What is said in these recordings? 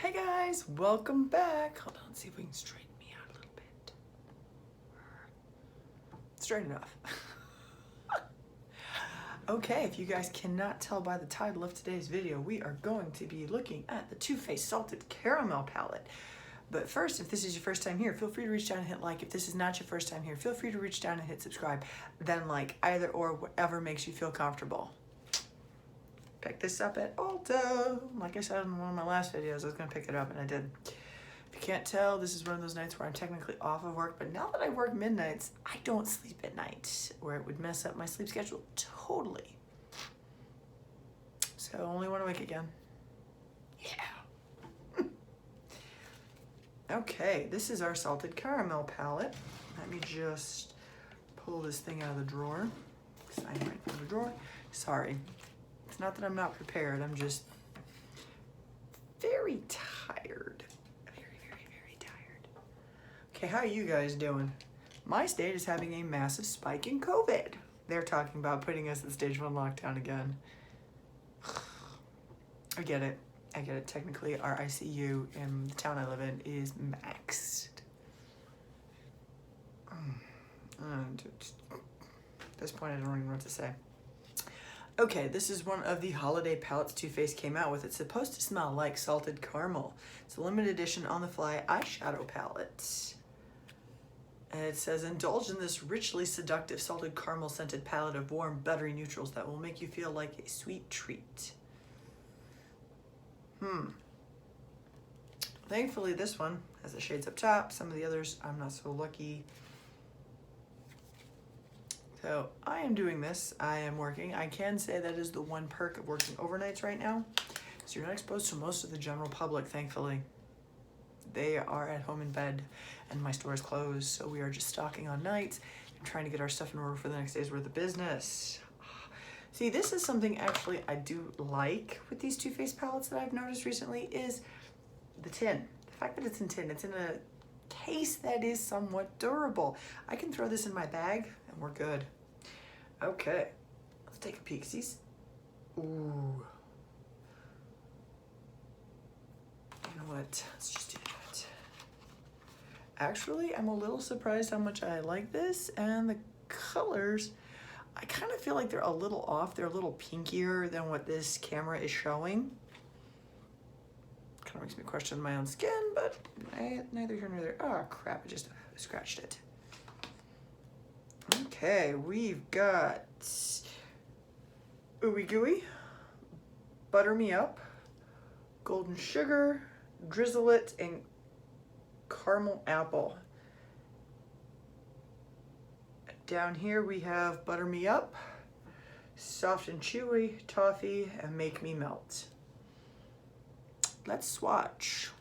Hey guys, welcome back. Hold on, see if we can straighten me out a little bit. Straight enough. Okay, if you guys cannot tell by the title of today's video, we are going to be looking at the Too Faced Salted Caramel palette. But first, if this is your first time here, feel free to reach down and hit like. If this is not your first time here, feel free to reach down and hit subscribe, then like, either or, whatever makes you feel comfortable. Pick this up at Ulta. Like I said in one of my last videos, I was gonna pick it up and I did. If you can't tell, this is one of those nights where I'm technically off of work, but now that I work midnights, I don't sleep at night, where it would mess up my sleep schedule totally. So only one awake again. Yeah. Okay, this is our salted caramel palette. Let me just pull this thing out of the drawer. Sign right from the drawer. Sorry. It's not that I'm not prepared, I'm just very tired. Very tired. Okay, how are you guys doing? My state is having a massive spike in COVID. They're talking about putting us in stage 1 lockdown again. I get it. Technically, our ICU in the town I live in is maxed. And at this point, I don't even know what to say. Okay, this is one of the holiday palettes Too Faced came out with. It's supposed to smell like salted caramel. It's a limited edition on the fly eyeshadow palette. And it says, indulge in this richly seductive salted caramel scented palette of warm, buttery neutrals that will make you feel like a sweet treat. Thankfully, this one has the shades up top. Some of the others, I'm not so lucky. So I am doing this, I am working. I can say that is the one perk of working overnights right now. So you're not exposed to most of the general public, thankfully. They are at home in bed and my store is closed. So we are just stocking on nights and trying to get our stuff in order for the next day's worth of business. See, this is something actually I do like with these Too Faced palettes that I've noticed recently is the tin. The fact that it's in tin, it's in a case that is somewhat durable. I can throw this in my bag and we're good. Okay, let's take a peek-sies. Ooh. You know what, let's just do that. Actually, I'm a little surprised how much I like this, and the colors, I kind of feel like they're a little off. They're a little pinkier than what this camera is showing. Kind of makes me question my own skin, but neither here nor there. Oh crap, I just scratched it. Okay, we've got Ooey Gooey, Butter Me Up, Golden Sugar, Drizzle It, and Caramel Apple. Down here we have Butter Me Up, Soft and Chewy, Toffee, and Make Me Melt. Let's swatch.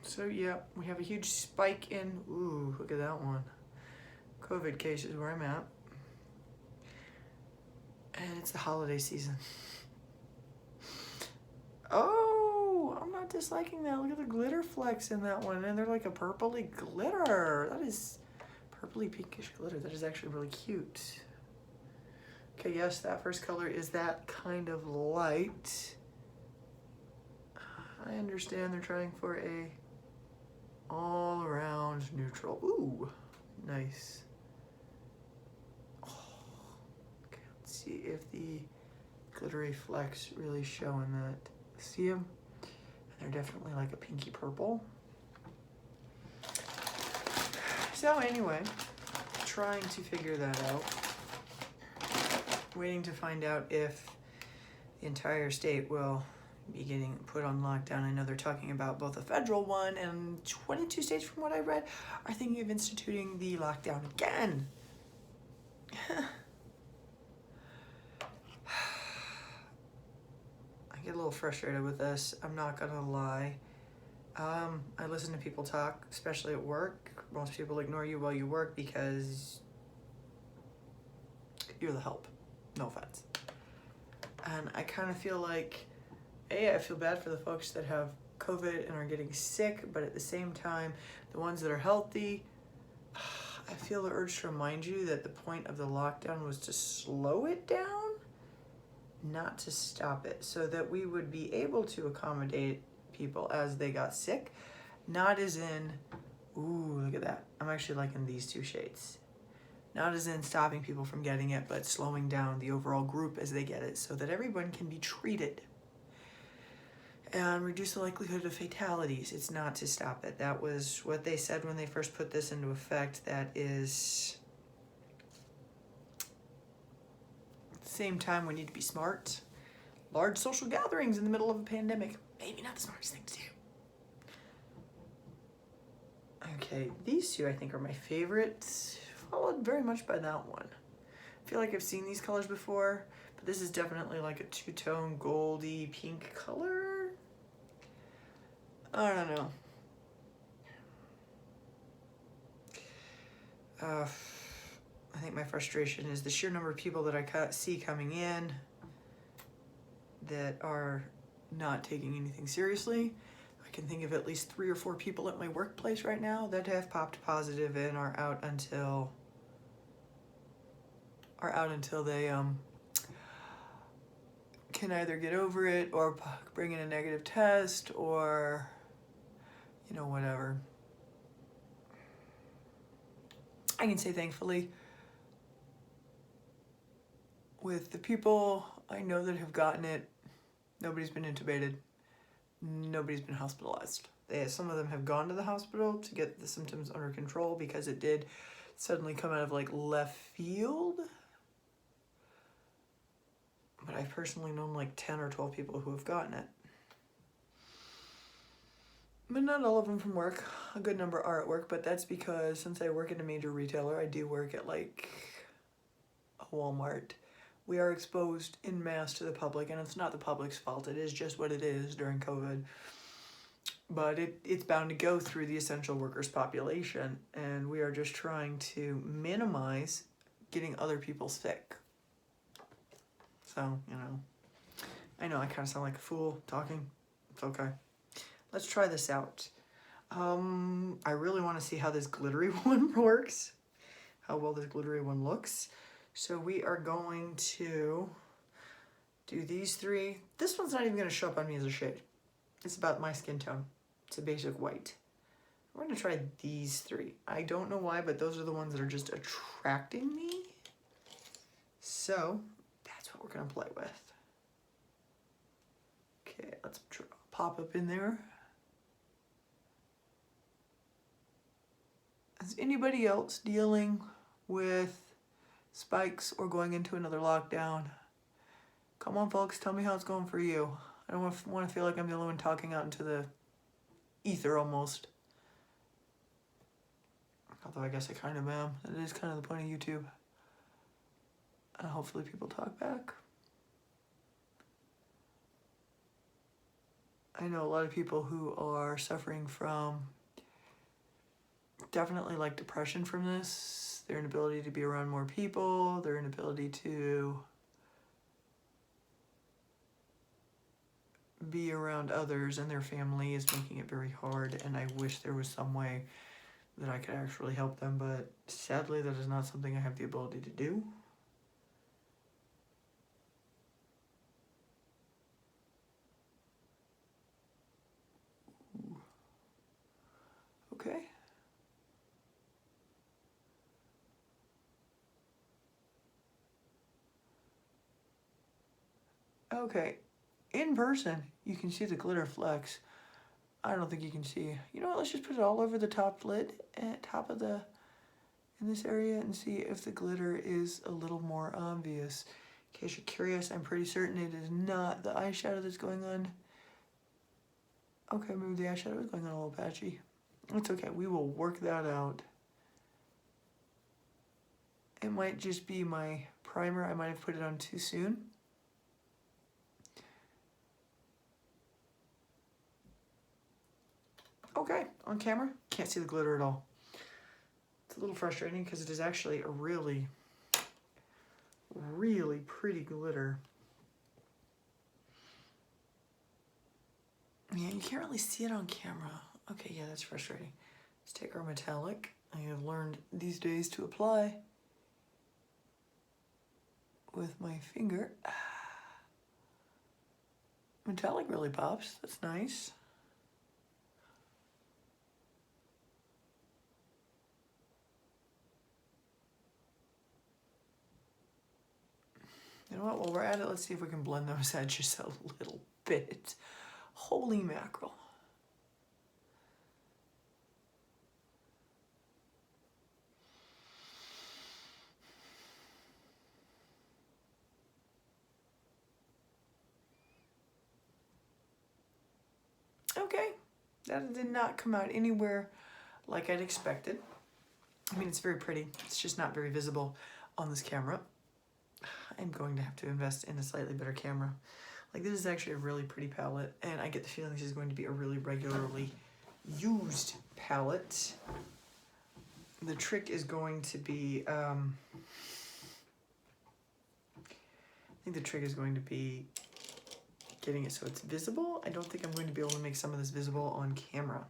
So yeah, we have a huge spike in, ooh, look at that one. COVID cases where I'm at. And it's the holiday season. Oh, I'm not disliking that. Look at the glitter flecks in that one. And they're like a purpley glitter. That is purpley pinkish glitter. That is actually really cute. Okay, yes, that first color is that kind of light. I understand they're trying for a all-around neutral. Ooh, nice. Oh, okay, let's see if the glittery flecks really show in that. See them? And they're definitely like a pinky purple. So anyway, trying to figure that out. Waiting to find out if the entire state will be getting put on lockdown. I know they're talking about both a federal one, and 22 states, from what I read, are thinking of instituting the lockdown again. I get a little frustrated with this, I'm not gonna lie. I listen to people talk, especially at work. Most people ignore you while you work because you're the help. No offense. And I kind of feel like, I feel bad for the folks that have COVID and are getting sick, but at the same time, the ones that are healthy, I feel the urge to remind you that the point of the lockdown was to slow it down not to stop it, so that we would be able to accommodate people as they got sick. Not as in, ooh, look at that. I'm actually liking these two shades. Not as in stopping people from getting it, but slowing down the overall group as they get it so that everyone can be treated and reduce the likelihood of fatalities. It's not to stop it. That was what they said when they first put this into effect. That is, at the same time, we need to be smart. Large social gatherings in the middle of a pandemic, maybe not the smartest thing to do. Okay, these two I think are my favorites, followed very much by that one. I feel like I've seen these colors before, but this is definitely like a two-tone goldy pink color. I don't know. I think my frustration is the sheer number of people that I see coming in that are not taking anything seriously. I can think of at least 3 or 4 people at my workplace right now that have popped positive and are out until they can either get over it or bring in a negative test or, you know, whatever. I can say thankfully, with the people I know that have gotten it, nobody's been intubated, nobody's been hospitalized. Some of them have gone to the hospital to get the symptoms under control because it did suddenly come out of like left field. But I've personally known like 10 or 12 people who have gotten it. But not all of them from work. A good number are at work, but that's because since I work at a major retailer, I do work at like a Walmart. We are exposed en masse to the public, and it's not the public's fault. It is just what it is during COVID. But it's bound to go through the essential workers population, and we are just trying to minimize getting other people sick. So, you know, I know I kind of sound like a fool talking. It's okay. Let's try this out. I really want to see how this glittery one works, how well this glittery one looks. So we are going to do these 3. This one's not even going to show up on me as a shade. It's about my skin tone. It's a basic white. We're going to try these 3. I don't know why, but those are the ones that are just attracting me. So that's what we're going to play with. Okay, let's pop up in there. Is anybody else dealing with spikes or going into another lockdown? Come on, folks, tell me how it's going for you. I don't want to feel like I'm the only one talking out into the ether almost. Although I guess I kind of am. It is kind of the point of YouTube. Hopefully people talk back. I know a lot of people who are suffering from definitely like depression from this, their inability to be around more people, their inability to be around others, and their family is making it very hard, and I wish there was some way that I could actually help them, but sadly that is not something I have the ability to do. Okay. Okay, in person, you can see the glitter flecks. I don't think you can see. You know what, let's just put it all over the top lid at top of in this area and see if the glitter is a little more obvious. In case you're curious, I'm pretty certain it is not the eyeshadow that's going on. Okay, maybe the eyeshadow is going on a little patchy. It's okay, we will work that out. It might just be my primer. I might have put it on too soon. Okay, on camera, can't see the glitter at all. It's a little frustrating because it is actually a really, really pretty glitter. Yeah, you can't really see it on camera. Okay, yeah, that's frustrating. Let's take our metallic. I have learned these days to apply with my finger. Metallic really pops. That's nice. You know what, while we're at it, let's see if we can blend those edges a little bit. Holy mackerel. Okay, that did not come out anywhere like I'd expected. I mean, it's very pretty. It's just not very visible on this camera. I'm going to have to invest in a slightly better camera. Like, this is actually a really pretty palette, and I get the feeling this is going to be a really regularly used palette. The trick is going to be, I think the trick is going to be getting it so it's visible. I don't think I'm going to be able to make some of this visible on camera.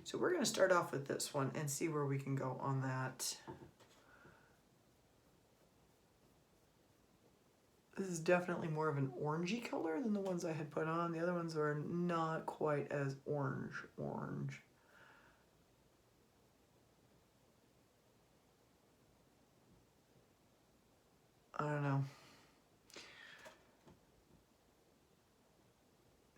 So we're going to start off with this one and see where we can go on that. This is definitely more of an orangey color than the ones I had put on. The other ones are not quite as orange. I don't know.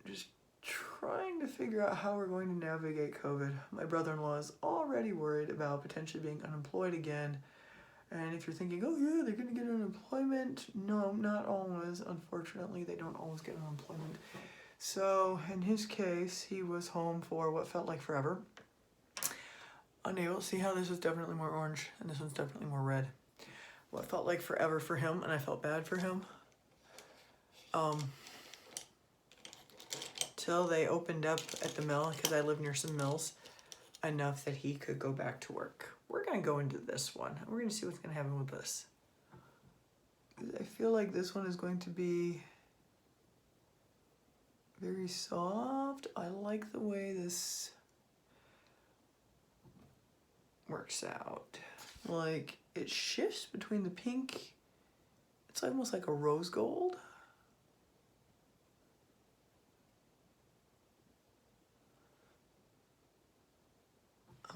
Just trying to figure out how we're going to navigate COVID. My brother-in-law is already worried about potentially being unemployed again. And if you're thinking, oh yeah, they're gonna get unemployment. No, not always. Unfortunately, they don't always get unemployment. So in his case, he was home for what felt like forever. Unable, see how this is definitely more orange and this one's definitely more red. What felt like forever for him, and I felt bad for him. Till they opened up at the mill, because I live near some mills, enough that he could go back to work. We're gonna go into this one. We're gonna see what's gonna happen with this. I feel like this one is going to be very soft. I like the way this works out. Like, it shifts between the pink. It's almost like a rose gold.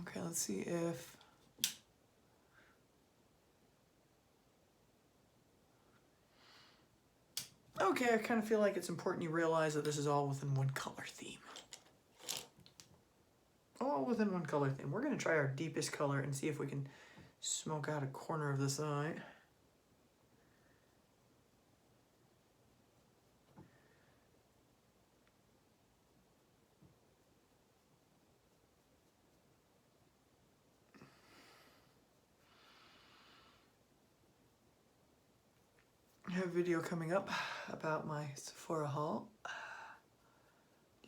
Okay, let's see if... Okay, I kind of feel like it's important you realize that this is all within one color theme. All within one color theme. We're going to try our deepest color and see if we can smoke out a corner of this eye. I have a video coming up about my Sephora haul.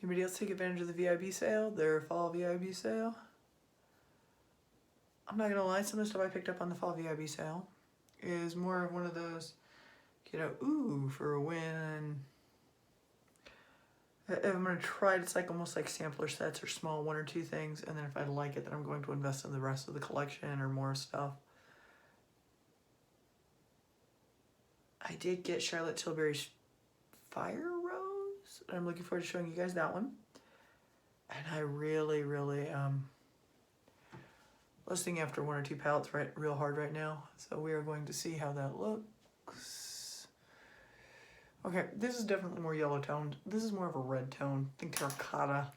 Anybody else take advantage of the VIB sale, their fall VIB sale? I'm not gonna lie, some of the stuff I picked up on the fall VIB sale is more of one of those, get a ooh for a win. I'm gonna try it, it's like almost like sampler sets or small one or two things, and then if I like it, then I'm going to invest in the rest of the collection or more stuff. I did get Charlotte Tilbury's Fire Rose. I'm looking forward to showing you guys that one. And I really, listing after one or two palettes real hard right now. So we are going to see how that looks. Okay, this is definitely more yellow toned. This is more of a red tone. Think terracotta.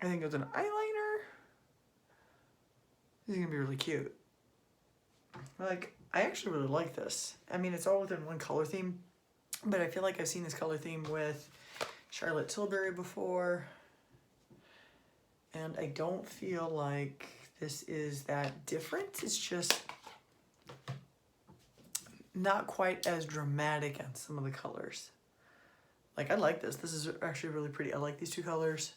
I think it's an eyeliner. This is gonna be really cute. Like, I actually really like this. I mean, it's all within one color theme, but I feel like I've seen this color theme with Charlotte Tilbury before, and I don't feel like this is that different. It's just not quite as dramatic on some of the colors. Like, I like this. This is actually really pretty. I like these two colors.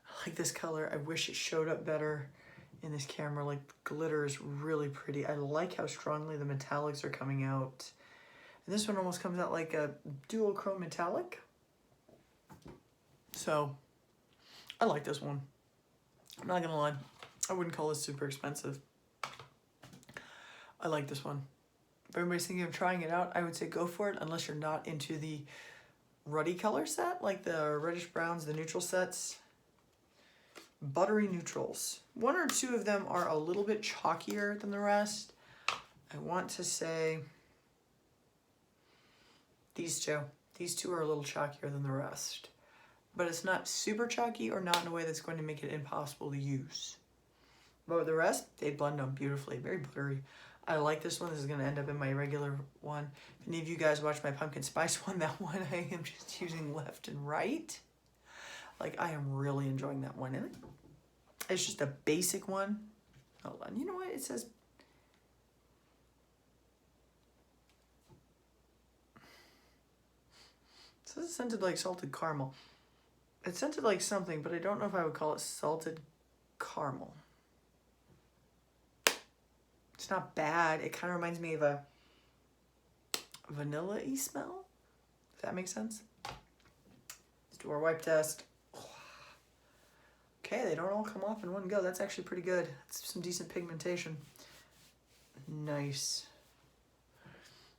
I like this color. I wish it showed up better in this camera. Like, glitter is really pretty. I like how strongly the metallics are coming out. And this one almost comes out like a dual chrome metallic. So, I like this one. I'm not gonna lie. I wouldn't call this super expensive. I like this one. If everybody's thinking of trying it out, I would say go for it, unless you're not into the ruddy color set, like the reddish browns, the neutral sets. Buttery neutrals. One or two of them are a little bit chalkier than the rest. I want to say these two. These two are a little chalkier than the rest. But it's not super chalky or not in a way that's going to make it impossible to use. But with the rest, they blend them beautifully. Very buttery. I like this one. This is going to end up in my regular one. If any of you guys watch my pumpkin spice one, that one I am just using left and right. Like, I am really enjoying that one. And it's just a basic one. Hold on. You know what? It says... It says it's scented like salted caramel. It's scented like something, but I don't know if I would call it salted caramel. It's not bad. It kind of reminds me of a vanilla-y smell. Does that make sense? Let's do our wipe test. Okay, they don't all come off in one go. That's actually pretty good. It's some decent pigmentation. Nice.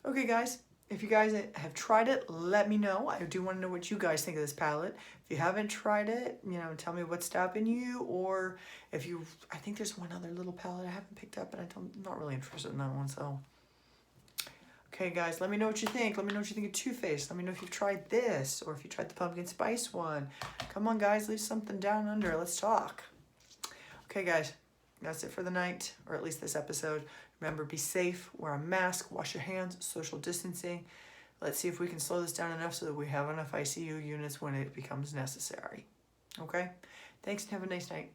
Okay, guys. If you guys have tried it, let me know. I do want to know what you guys think of this palette. If you haven't tried it, you know, tell me what's stopping you. Or if you, I think there's one other little palette I haven't picked up, and I'm not really interested in that one. So, okay, guys, let me know what you think. Let me know what you think of Too Faced. Let me know if you've tried this or if you tried the pumpkin spice one. Come on, guys, leave something down under. Let's talk. Okay, guys, that's it for the night, or at least this episode. Remember, be safe, wear a mask, wash your hands, social distancing. Let's see if we can slow this down enough so that we have enough ICU units when it becomes necessary. Okay? Thanks and have a nice night.